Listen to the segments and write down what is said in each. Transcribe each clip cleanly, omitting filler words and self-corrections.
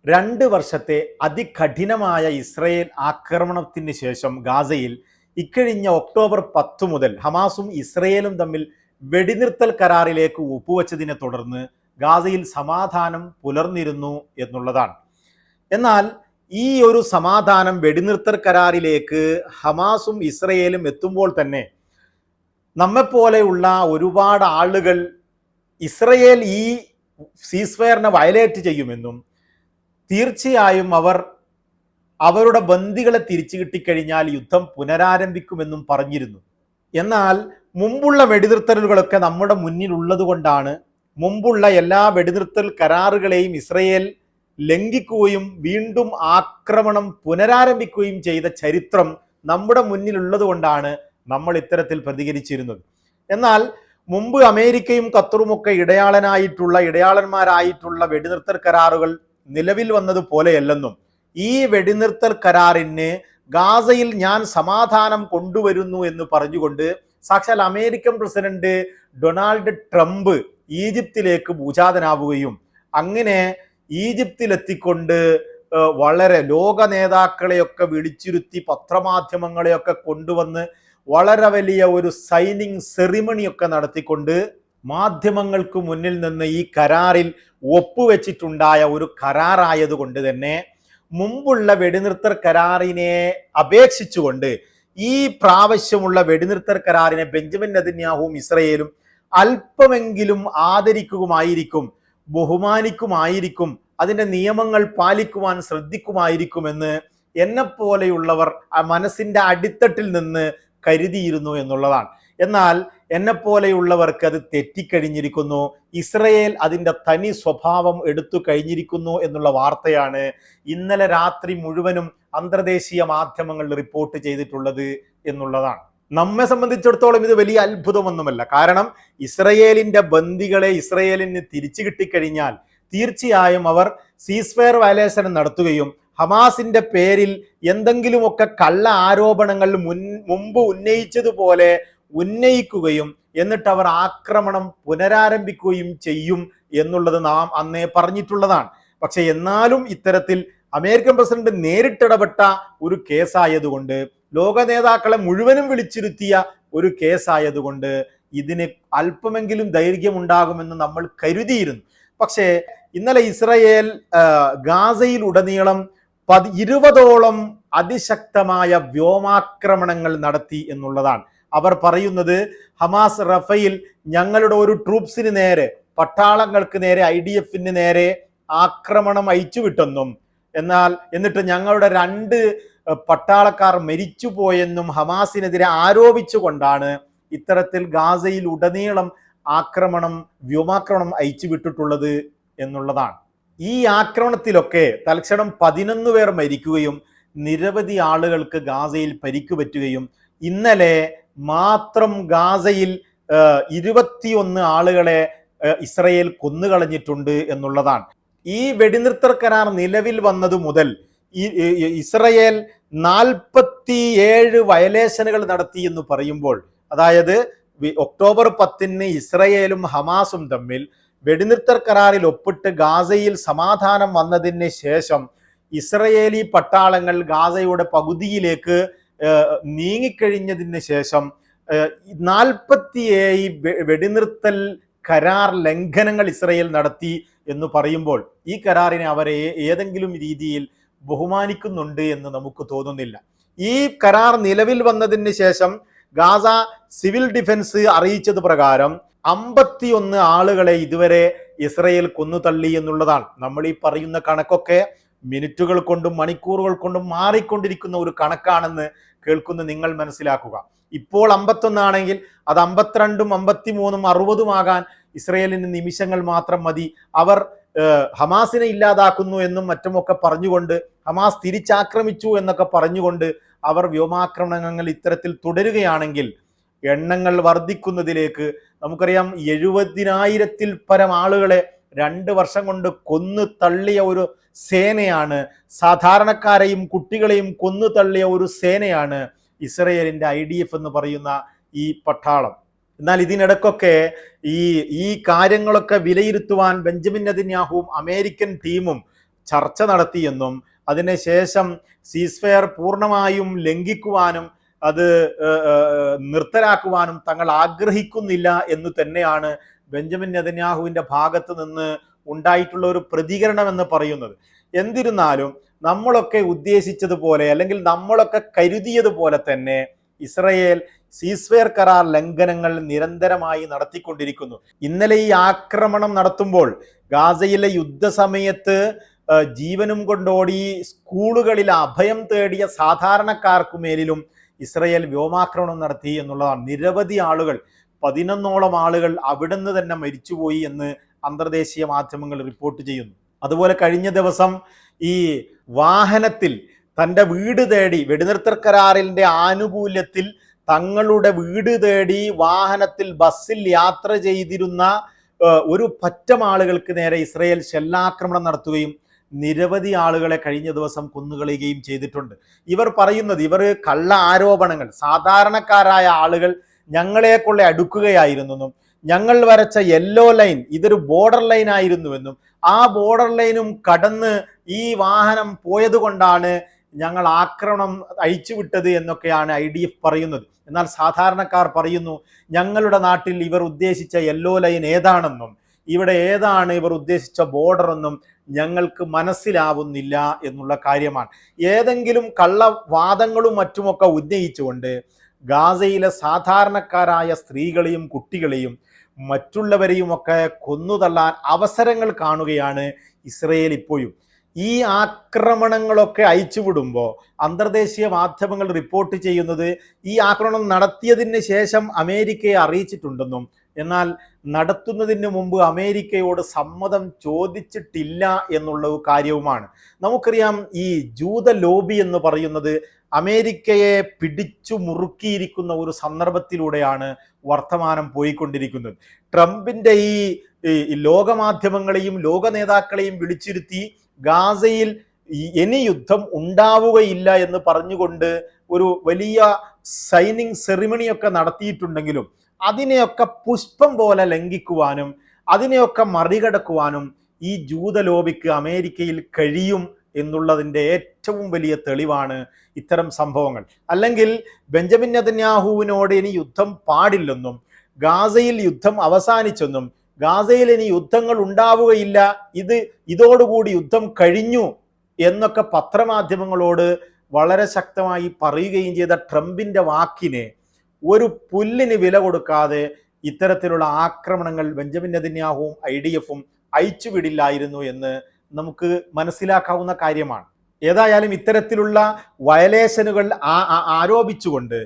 2 വർഷത്തെ അതികഠിനമായ ഇസ്രയേൽ ആക്രമണത്തിന് ശേഷം ഗാസയിൽ ഇക്കഴിഞ്ഞ ഒക്ടോബർ 10 മുതൽ ഹമാസും ഇസ്രയേലും തമ്മിൽ വെടിനിർത്തൽ കരാറിലേക്ക് ഒപ്പുവെച്ചതിനെ തുടർന്ന് ഗാസയിൽ സമാധാനം പുലർന്നിരുന്നു എന്നുള്ളതാണ്. എന്നാൽ ഈ ഒരു സമാധാനം വെടിനിർത്തൽ കരാറിലേക്ക് ഹമാസും ഇസ്രയേലും എത്തുമ്പോൾ തന്നെ നമ്മെപ്പോലെയുള്ള ഒരുപാട് ആളുകൾ ഇസ്രയേൽ ഈ സീസ്ഫയറിനെ വയലേറ്റ് ചെയ്യുമെന്നും തീർച്ചയായും അവർ അവരുടെ ബന്ദികളെ തിരിച്ചു കിട്ടിക്കഴിഞ്ഞാൽ യുദ്ധം പുനരാരംഭിക്കുമെന്നും പറഞ്ഞിരുന്നു. എന്നാൽ മുമ്പുള്ള വെടിനിർത്തലുകളൊക്കെ നമ്മുടെ മുന്നിലുള്ളത് കൊണ്ടാണ് മുമ്പുള്ള എല്ലാ വെടിനിർത്തൽ കരാറുകളെയും ഇസ്രയേൽ ലംഘിക്കുകയും വീണ്ടും ആക്രമണം പുനരാരംഭിക്കുകയും ചെയ്ത ചരിത്രം നമ്മുടെ മുന്നിലുള്ളത് കൊണ്ടാണ് നമ്മൾ ഇത്തരത്തിൽ പ്രതികരിച്ചിരുന്നത്. എന്നാൽ മുമ്പ് അമേരിക്കയും ഖത്തറുമൊക്കെ ഇടയാളന്മാരായിട്ടുള്ള വെടിനിർത്തൽ കരാറുകൾ നിലവിൽ വന്നതുപോലെയല്ലെന്നും ഈ വെടിനിർത്തൽ കരാറിന് ഗാസയിൽ ഞാൻ സമാധാനം കൊണ്ടുവരുന്നു എന്ന് പറഞ്ഞുകൊണ്ട് സാക്ഷാൽ അമേരിക്കൻ പ്രസിഡന്റ് ഡൊണാൾഡ് ട്രംപ് ഈജിപ്തിലേക്ക് ഭൂചാതനാവുകയും അങ്ങനെ ഈജിപ്തിലെത്തിക്കൊണ്ട് വളരെ ലോക നേതാക്കളെയൊക്കെ വിളിച്ചിരുത്തി പത്രമാധ്യമങ്ങളെയൊക്കെ കൊണ്ടുവന്ന് വളരെ വലിയ ഒരു സൈനിങ് സെറിമണിയൊക്കെ നടത്തിക്കൊണ്ട് മാധ്യമങ്ങൾക്ക് മുന്നിൽ നിന്ന് ഈ കരാറിൽ ഒപ്പുവെച്ചിട്ടുണ്ടായ ഒരു കരാറായതുകൊണ്ട് തന്നെ മുമ്പുള്ള വെടിനിർത്തൽ കരാറിനെ അപേക്ഷിച്ചുകൊണ്ട് ഈ പ്രാവശ്യമുള്ള വെടിനിർത്തൽ കരാറിനെ ബെഞ്ചമിൻ നെതന്യാഹുവും ഇസ്രയേലും അല്പമെങ്കിലും ആദരിക്കുമായിരിക്കും, ബഹുമാനിക്കുമായിരിക്കും, അതിൻ്റെ നിയമങ്ങൾ പാലിക്കുവാൻ ശ്രദ്ധിക്കുമായിരിക്കുമെന്ന് എന്നെപ്പോലെയുള്ളവർ ആ മനസ്സിൻ്റെ അടിത്തട്ടിൽ നിന്ന് കരുതിയിരുന്നു എന്നുള്ളതാണ്. എന്നാൽ എന്നെപ്പോലെയുള്ളവർക്ക് അത് തെറ്റിക്കഴിഞ്ഞിരിക്കുന്നു. ഇസ്രയേൽ അതിൻ്റെ തനി സ്വഭാവം എടുത്തു കഴിഞ്ഞിരിക്കുന്നു എന്നുള്ള വാർത്തയാണ് ഇന്നലെ രാത്രി മുഴുവനും അന്തർദേശീയ മാധ്യമങ്ങൾ റിപ്പോർട്ട് ചെയ്തിട്ടുള്ളത് എന്നുള്ളതാണ്. നമ്മെ സംബന്ധിച്ചിടത്തോളം ഇത് വലിയ അത്ഭുതമൊന്നുമല്ല. കാരണം ഇസ്രയേലിൻ്റെ ബന്ദികളെ ഇസ്രയേലിന് തിരിച്ചു കിട്ടിക്കഴിഞ്ഞാൽ തീർച്ചയായും അവർ സീസ്ഫയർ വയലേഷൻ നടത്തുകയും ഹമാസിന്റെ പേരിൽ എന്തെങ്കിലുമൊക്കെ കള്ള ആരോപണങ്ങൾ മുമ്പ് ഉന്നയിച്ചതുപോലെ ഉന്നയിക്കുകയും എന്നിട്ട് അവർ ആക്രമണം പുനരാരംഭിക്കുകയും ചെയ്യും എന്നുള്ളത് നാം അന്നേ പറഞ്ഞിട്ടുള്ളതാണ്. പക്ഷെ എന്നാലും ഇത്തരത്തിൽ അമേരിക്കൻ പ്രസിഡന്റ് നേരിട്ടിടപെട്ട ഒരു കേസായതുകൊണ്ട്, ലോക നേതാക്കളെ മുഴുവനും വിളിച്ചിരുത്തിയ ഒരു കേസായതുകൊണ്ട് ഇതിന് അല്പമെങ്കിലും ദൈർഘ്യമുണ്ടാകുമെന്ന് നമ്മൾ കരുതിയിരുന്നു. പക്ഷേ ഇന്നലെ ഇസ്രയേൽ ഗാസയിൽ ഉടനീളം 20ഓളം അതിശക്തമായ വ്യോമാക്രമണങ്ങൾ നടത്തി എന്നുള്ളതാണ്. അവർ പറയുന്നത് ഹമാസ് റഫയിൽ ഞങ്ങളുടെ ഒരു ട്രൂപ്സിന് നേരെ, പട്ടാളങ്ങൾക്ക് നേരെ, IDFന് നേരെ ആക്രമണം അയച്ചുവിട്ടെന്നും എന്നിട്ട് ഞങ്ങളുടെ 2 പട്ടാളക്കാർ മരിച്ചുപോയെന്നും ഹമാസിനെതിരെ ആരോപിച്ചുകൊണ്ടാണ് ഇത്തരത്തിൽ ഗാസയിൽ ഉടനീളം വ്യോമാക്രമണം അയച്ചുവിട്ടിട്ടുള്ളത് എന്നുള്ളതാണ്. ഈ ആക്രമണത്തിലൊക്കെ തൽക്ഷണം 11 പേർ മരിക്കുകയും നിരവധി ആളുകൾക്ക് ഗാസയിൽ പരിക്ക് പറ്റുകയും ഇന്നലെ മാത്രം ഗാസയിൽ 21 ആളുകളെ ഇസ്രയേൽ കൊന്നുകളഞ്ഞിട്ടുണ്ട് എന്നുള്ളതാണ്. ഈ വെടിനിർത്തൽ കരാർ നിലവിൽ വന്നതു മുതൽ ഇസ്രയേൽ 47 വയലേഷനുകൾ നടത്തി എന്ന് പറയുമ്പോൾ, അതായത് ഒക്ടോബർ 10 ഇസ്രയേലും ഹമാസും തമ്മിൽ വെടിനിർത്തൽ കരാറിൽ ഒപ്പിട്ട് ഗാസയിൽ സമാധാനം വന്നതിന് ശേഷം ഇസ്രയേലി പട്ടാളങ്ങൾ ഗാസയുടെ പകുതിയിലേക്ക് നീങ്ങിക്കഴിഞ്ഞതിന് ശേഷം 47 വെടിനിർത്തൽ കരാർ ലംഘനങ്ങൾ ഇസ്രയേൽ നടത്തി എന്ന് പറയുമ്പോൾ ഈ കരാറിനെ അവരെ ഏതെങ്കിലും രീതിയിൽ ബഹുമാനിക്കുന്നുണ്ട് എന്ന് നമുക്ക് തോന്നുന്നില്ല. ഈ കരാർ നിലവിൽ വന്നതിന് ശേഷം ഗാസ സിവിൽ ഡിഫൻസ് അറിയിച്ചത് പ്രകാരം 51 ആളുകളെ ഇതുവരെ ഇസ്രയേൽ കൊന്നുതള്ളി എന്നുള്ളതാണ്. നമ്മൾ ഈ പറയുന്ന കണക്കൊക്കെ മിനിറ്റുകൾ കൊണ്ടും മണിക്കൂറുകൾ കൊണ്ടും മാറിക്കൊണ്ടിരിക്കുന്ന ഒരു കണക്കാണെന്ന് കേൾക്കുന്ന നിങ്ങൾ മനസ്സിലാക്കുക. ഇപ്പോൾ 51 ആണെങ്കിൽ അത് 52ഉം 53ഉം 60ഉം ആകാൻ ഇസ്രയേലിന് നിമിഷങ്ങൾ മാത്രം മതി. അവർ ഹമാസിനെ ഇല്ലാതാക്കുന്നു എന്നും മറ്റുമൊക്കെ പറഞ്ഞുകൊണ്ട്, ഹമാസ് തിരിച്ചാക്രമിച്ചു എന്നൊക്കെ പറഞ്ഞുകൊണ്ട് അവർ വ്യോമാക്രമണങ്ങൾ ഇത്തരത്തിൽ തുടരുകയാണെങ്കിൽ എണ്ണങ്ങൾ വർദ്ധിക്കുന്നതിലേക്ക്, നമുക്കറിയാം 70,000-ൽ പരം ആളുകളെ 2 വർഷം കൊണ്ട് കൊന്നു തള്ളിയ ഒരു സേനയാണ്, സാധാരണക്കാരെയും കുട്ടികളെയും കൊന്നു തള്ളിയ ഒരു സേനയാണ് ഇസ്രയേലിൻ്റെ IDF എന്ന് പറയുന്ന ഈ പട്ടാളം. എന്നാൽ ഇതിനിടക്കൊക്കെ ഈ കാര്യങ്ങളൊക്കെ വിലയിരുത്തുവാൻ ബെഞ്ചമിൻ നെതന്യാഹുവും അമേരിക്കൻ ടീമും ചർച്ച നടത്തിയെന്നും അതിനുശേഷം സീസ്ഫയർ പൂർണ്ണമായും ലംഘിക്കുവാനും അത് നിർത്തലാക്കുവാനും തങ്ങൾ ആഗ്രഹിക്കുന്നില്ല എന്ന് തന്നെയാണ് ബെഞ്ചമിൻ നെതന്യാഹുവിൻ്റെ ഭാഗത്ത് നിന്ന് ഉണ്ടായിട്ടുള്ള ഒരു പ്രതികരണം എന്ന് പറയുന്നത്. എന്നിരുന്നാലും നമ്മളൊക്കെ ഉദ്ദേശിച്ചതുപോലെ അല്ലെങ്കിൽ നമ്മളൊക്കെ കരുതിയതുപോലെ തന്നെ ഇസ്രയേൽ സീസ്ഫയർ കരാർ ലംഘനങ്ങൾ നിരന്തരമായി നടത്തിക്കൊണ്ടിരിക്കുന്നു. ഇന്നലെ ഈ ആക്രമണം നടത്തുമ്പോൾ ഗാസയിലെ യുദ്ധസമയത്ത് ജീവനും കൊണ്ടോടി സ്കൂളുകളിൽ അഭയം തേടിയ സാധാരണക്കാർക്കു മേലിലും ഇസ്രയേൽ വ്യോമാക്രമണം നടത്തി എന്നുള്ളതാണ്. നിരവധി ആളുകൾ, 11ഓളം ആളുകൾ അവിടുന്ന് തന്നെ മരിച്ചുപോയി എന്ന് അന്തർദേശീയ മാധ്യമങ്ങൾ റിപ്പോർട്ട് ചെയ്യുന്നു. അതുപോലെ കഴിഞ്ഞ ദിവസം ഈ വാഹനത്തിൽ തൻ്റെ വീട് തേടി വെടിനിർത്തൽ കരാറിൻ്റെ ആനുകൂല്യത്തിൽ തങ്ങളുടെ വീട് തേടി വാഹനത്തിൽ ബസ്സിൽ യാത്ര ചെയ്തിരുന്ന ഒരു പറ്റം ആളുകൾക്ക് നേരെ ഇസ്രയേൽ ഷെല്ലാക്രമണം നടത്തുകയും നിരവധി ആളുകളെ കഴിഞ്ഞ ദിവസം കൊന്നുകളയുകയും ചെയ്തിട്ടുണ്ട്. ഇവർ പറയുന്നത്, ഇവർ കള്ള ആരോപണങ്ങൾ, സാധാരണക്കാരായ ആളുകൾ ഞങ്ങളെക്കൊള്ള അടുക്കുകയായിരുന്നെന്നും ഞങ്ങൾ വരച്ച യെല്ലോ ലൈൻ ഇതൊരു ബോർഡർ ലൈൻ ആയിരുന്നുവെന്നും ആ ബോർഡർ ലൈനും കടന്ന് ഈ വാഹനം പോയത് കൊണ്ടാണ് ഞങ്ങൾ ആക്രമണം അഴിച്ചുവിട്ടത് എന്നൊക്കെയാണ് IDF പറയുന്നത്. എന്നാൽ സാധാരണക്കാർ പറയുന്നു, ഞങ്ങളുടെ നാട്ടിൽ ഇവർ ഉദ്ദേശിച്ച യെല്ലോ ലൈൻ ഏതാണെന്നും ഇവിടെ ഏതാണ് ഇവർ ഉദ്ദേശിച്ച ബോർഡർ എന്നും ഞങ്ങൾക്ക് മനസ്സിലാവുന്നില്ല എന്നുള്ള കാര്യമാണ്. ഏതെങ്കിലും കള്ളവാദങ്ങളും മറ്റുമൊക്കെ ഉന്നയിച്ചുകൊണ്ട് ഗാസയിലെ സാധാരണക്കാരായ സ്ത്രീകളെയും കുട്ടികളെയും മറ്റുള്ളവരെയും ഒക്കെ കൊന്നുതള്ളാൻ അവസരങ്ങൾ കാണുകയാണ് ഇസ്രയേൽ ഇപ്പോഴും. ഈ ആക്രമണങ്ങളൊക്കെ അയച്ചുവിടുമ്പോൾ അന്തർദേശീയ മാധ്യമങ്ങൾ റിപ്പോർട്ട് ചെയ്യുന്നത് ഈ ആക്രമണം നടത്തിയതിന് ശേഷം അമേരിക്കയെ അറിയിച്ചിട്ടുണ്ടെന്നും എന്നാൽ നടത്തുന്നതിന് മുമ്പ് അമേരിക്കയോട് സമ്മതം ചോദിച്ചിട്ടില്ല എന്നുള്ള കാര്യവുമാണ്. നമുക്കറിയാം, ഈ ജൂത ലോബി എന്ന് പറയുന്നത് അമേരിക്കയെ പിടിച്ചു മുറുക്കിയിരിക്കുന്ന ഒരു സന്ദർഭത്തിലൂടെയാണ് വർത്തമാനം പോയിക്കൊണ്ടിരിക്കുന്നത്. ട്രംപിൻ്റെ ഈ ലോകമാധ്യമങ്ങളെയും ലോക നേതാക്കളെയും വിളിച്ചിരുത്തി ഗാസയിൽ ഇനി യുദ്ധം ഉണ്ടാവുകയില്ല എന്ന് പറഞ്ഞുകൊണ്ട് ഒരു വലിയ സൈനിങ് സെറിമണിയൊക്കെ നടത്തിയിട്ടുണ്ടെങ്കിലും അതിനെയൊക്കെ പുഷ്പം പോലെ ലംഘിക്കുവാനും അതിനെയൊക്കെ മറികടക്കുവാനും ഈ ജൂത ലോബിക്ക് അമേരിക്കയിൽ കഴിയും എന്നുള്ളതിൻ്റെ ഏറ്റവും വലിയ തെളിവാണ് ഇത്തരം സംഭവങ്ങൾ. അല്ലെങ്കിൽ ബെഞ്ചമിൻ നെതന്യാഹുവിനോട് ഇനി യുദ്ധം പാടില്ലെന്നും ഗാസയിൽ യുദ്ധം അവസാനിച്ചെന്നും ഗാസയിൽ ഇനി യുദ്ധങ്ങൾ ഉണ്ടാവുകയില്ല, ഇതോടുകൂടി യുദ്ധം കഴിഞ്ഞു എന്നൊക്കെ പത്രമാധ്യമങ്ങളോട് വളരെ ശക്തമായി പറയുകയും ചെയ്ത ട്രംപിൻ്റെ വാക്കിനെ ഒരു പുല്ലിന് വില കൊടുക്കാതെ ഇത്തരത്തിലുള്ള ആക്രമണങ്ങൾ ബെഞ്ചമിൻ നെതന്യാഹുവും IDFും അയച്ചുവിടില്ലായിരുന്നു എന്ന് നമുക്ക് മനസ്സിലാക്കാവുന്ന കാര്യമാണ്. ഏതായാലും ഇത്തരത്തിലുള്ള വയലേഷനുകൾ ആരോപിച്ചുകൊണ്ട്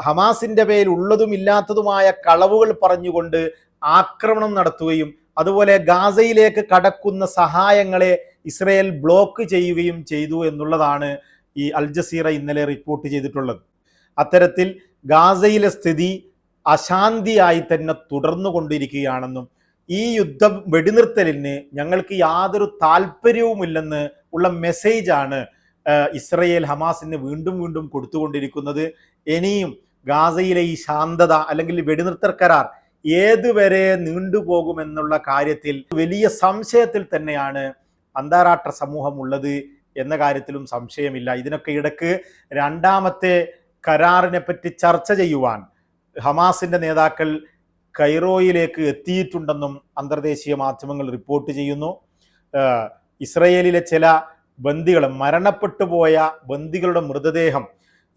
ഹമാസിന്റെ പേരിൽ ഉള്ളതും ഇല്ലാത്തതുമായ കളവുകൾ പറഞ്ഞുകൊണ്ട് ആക്രമണം നടത്തുകയും അതുപോലെ ഗാസയിലേക്ക് കടക്കുന്ന സഹായങ്ങളെ ഇസ്രയേൽ ബ്ലോക്ക് ചെയ്യുകയും ചെയ്തു എന്നുള്ളതാണ് ഈ അൽ ജസീറ ഇന്നലെ റിപ്പോർട്ട് ചെയ്തിട്ടുള്ളത്. അത്തരത്തിൽ ഗാസയിലെ സ്ഥിതി അശാന്തിയായി തന്നെ തുടർന്നു കൊണ്ടിരിക്കുകയാണെന്നും ഈ യുദ്ധം വെടിനിർത്തലിന് ഞങ്ങൾക്ക് യാതൊരു താല്പര്യവുമില്ലെന്ന് ഉള്ള മെസ്സേജാണ് ഇസ്രയേൽ ഹമാസിന് വീണ്ടും വീണ്ടും കൊടുത്തുകൊണ്ടിരിക്കുന്നത്. ഇനിയും ഗാസയിലെ ഈ ശാന്തത അല്ലെങ്കിൽ വെടിനിർത്തൽ കരാർ ഏതുവരെ നീണ്ടുപോകുമെന്നുള്ള കാര്യത്തിൽ വലിയ സംശയത്തിൽ തന്നെയാണ് അന്താരാഷ്ട്ര സമൂഹം ഉള്ളത് എന്ന കാര്യത്തിലും സംശയമില്ല. ഇതിനൊക്കെ ഇടയ്ക്ക് രണ്ടാമത്തെ കരാറിനെ പറ്റി ചർച്ച ചെയ്യുവാൻ ഹമാസിന്റെ നേതാക്കൾ കൈറോയിലേക്ക് എത്തിയിട്ടുണ്ടെന്നും അന്തർദേശീയ മാധ്യമങ്ങൾ റിപ്പോർട്ട് ചെയ്യുന്നു. ഇസ്രയേലിലെ ചില ബന്ദികൾ, മരണപ്പെട്ടു പോയ ബന്ദികളുടെ മൃതദേഹം,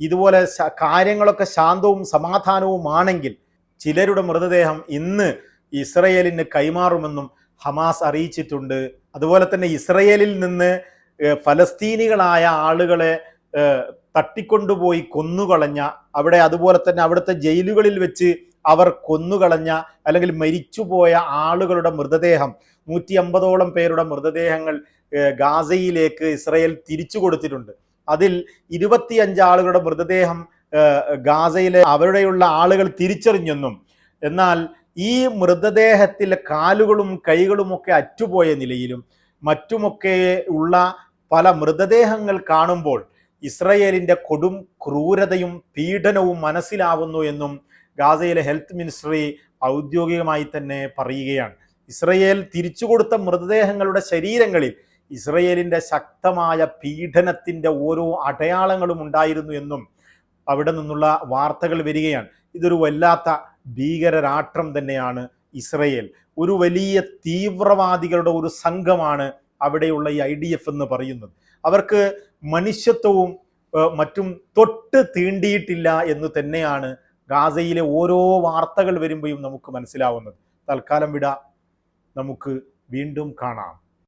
ഇതുപോലെ കാര്യങ്ങളൊക്കെ ശാന്തവും സമാധാനവുമാണെങ്കിൽ ചിലരുടെ മൃതദേഹം ഇന്ന് ഇസ്രയേലിന് കൈമാറുമെന്നും ഹമാസ് അറിയിച്ചിട്ടുണ്ട്. അതുപോലെ തന്നെ ഇസ്രയേലിൽ നിന്ന് ഫലസ്തീനികളായ ആളുകളെ തട്ടിക്കൊണ്ടുപോയി കൊന്നുകളഞ്ഞ, അതുപോലെ തന്നെ അവിടുത്തെ ജയിലുകളിൽ വെച്ച് അവർ കൊന്നുകളഞ്ഞ അല്ലെങ്കിൽ മരിച്ചുപോയ ആളുകളുടെ മൃതദേഹം 150ഓളം പേരുടെ മൃതദേഹങ്ങൾ ഗാസയിലേക്ക് ഇസ്രയേൽ തിരിച്ചു കൊടുത്തിട്ടുണ്ട്. അതിൽ 25 ആളുകളുടെ മൃതദേഹം ഗാസയിലെ അവരുടെയുള്ള ആളുകൾ തിരിച്ചറിഞ്ഞെന്നും എന്നാൽ ഈ മൃതദേഹത്തിലെ കാലുകളും കൈകളുമൊക്കെ അറ്റുപോയ നിലയിലും മറ്റുമൊക്കെ ഉള്ള പല മൃതദേഹങ്ങൾ കാണുമ്പോൾ ഇസ്രയേലിൻ്റെ കൊടും ക്രൂരതയും പീഡനവും മനസ്സിലാവുന്നു എന്നും ഗാസയിലെ ഹെൽത്ത് മിനിസ്ട്രി ഔദ്യോഗികമായി തന്നെ പറയുകയാണ്. ഇസ്രയേൽ തിരിച്ചു കൊടുത്ത മൃതദേഹങ്ങളുടെ ശരീരങ്ങളിൽ ഇസ്രയേലിൻ്റെ ശക്തമായ പീഡനത്തിൻ്റെ ഓരോ അടയാളങ്ങളും ഉണ്ടായിരുന്നു എന്നും അവിടെ നിന്നുള്ള വാർത്തകൾ വരികയാണ്. ഇതൊരു വല്ലാത്ത ഭീകരരാഷ്ട്രം തന്നെയാണ് ഇസ്രയേൽ. ഒരു വലിയ തീവ്രവാദികളുടെ ഒരു സംഘമാണ് അവിടെയുള്ള ഈ IDF എന്ന് പറയുന്നത്. അവർക്ക് മനുഷ്യത്വവും മറ്റും തൊട്ട് തീണ്ടിയിട്ടില്ല എന്ന് തന്നെയാണ് ഗാസയിലെ ഓരോ വാർത്തകൾ വരുമ്പോഴും നമുക്ക് മനസ്സിലാവുന്നത്. തൽക്കാലം വിട, നമുക്ക് വീണ്ടും കാണാം.